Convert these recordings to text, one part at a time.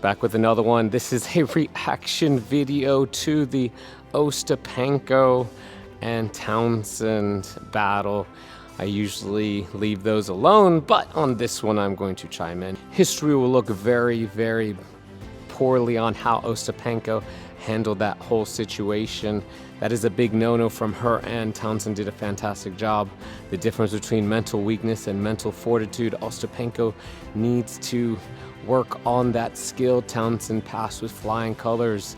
Back with another one. This is a reaction video to the Ostapenko and Townsend battle. I usually leave those alone, but on this one I'm going to chime in. History will look very, very poorly on how Ostapenko handled that whole situation. That is a big no-no from her, and Townsend did a fantastic job. The difference between mental weakness and mental fortitude, Ostapenko needs to work on that skill. Townsend passed with flying colors.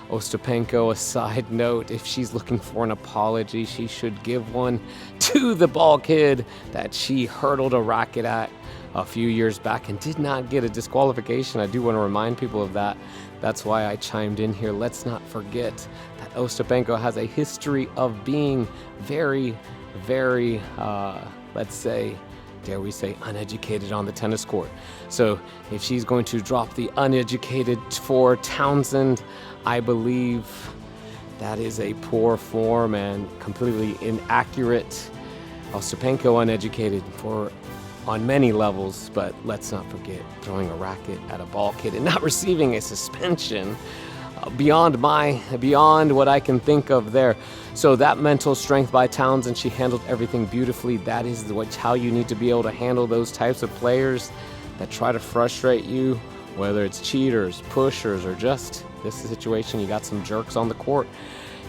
Ostapenko, a side note, if she's looking for an apology, she should give one to the ball kid that she hurdled a racket at a few years back and did not get a disqualification. I do want to remind people of that. That's why I chimed in here. Let's not forget that Ostapenko has a history of being very, very, let's say, dare we say, uneducated on the tennis court. So if she's going to drop the uneducated for Townsend, I believe that is a poor form and completely inaccurate. Ostapenko uneducated on many levels, but let's not forget throwing a racket at a ball kid and not receiving a suspension. Beyond what I can think of there. So that mental strength by Townsend, she handled everything beautifully. That is how you need to be able to handle those types of players that try to frustrate you, whether it's cheaters, pushers, or just this situation, you got some jerks on the court.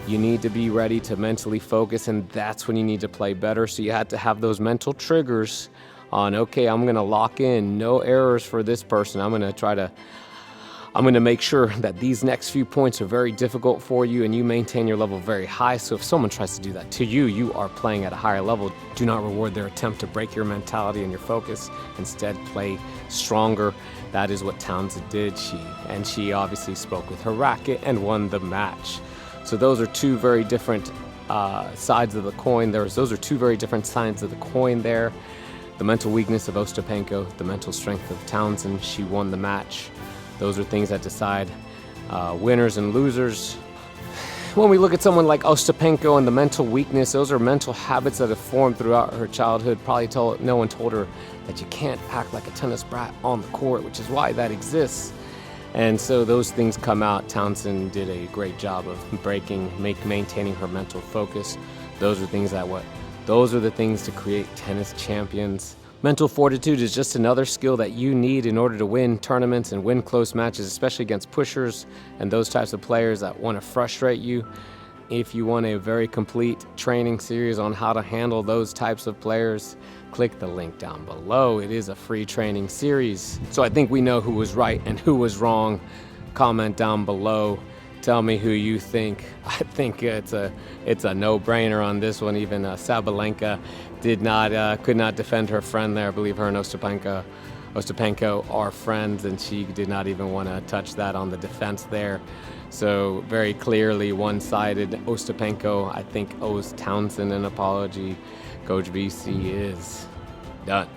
You need to be ready to mentally focus, and that's when you need to play better. So you had to have those mental triggers on, okay, I'm gonna lock in, no errors for this person. I'm gonna make sure that these next few points are very difficult for you and you maintain your level very high. So if someone tries to do that to you, you are playing at a higher level. Do not reward their attempt to break your mentality and your focus. Instead, play stronger. That is what Townsend did. She obviously spoke with her racket and won the match. So those are two very different sides of the coin. Those are two very different sides of the coin there. The mental weakness of Ostapenko, the mental strength of Townsend. She won the match. Those are things that decide winners and losers. When we look at someone like Ostapenko and the mental weakness, those are mental habits that have formed throughout her childhood. No one told her that you can't act like a tennis brat on the court, which is why that exists. And so those things come out. Townsend did a great job of maintaining her mental focus. Those are the things to create tennis champions. Mental fortitude is just another skill that you need in order to win tournaments and win close matches, especially against pushers and those types of players that want to frustrate you. If you want a very complete training series on how to handle those types of players, click the link down below. It is a free training series. So I think we know who was right and who was wrong. Comment down below. Tell me who you think. I think it's a no-brainer on this one. Even Sabalenka could not defend her friend there. I believe her and Ostapenko are friends, and she did not even want to touch that on the defense there. So very clearly one-sided. Ostapenko, I think, owes Townsend an apology. Coach BC is done.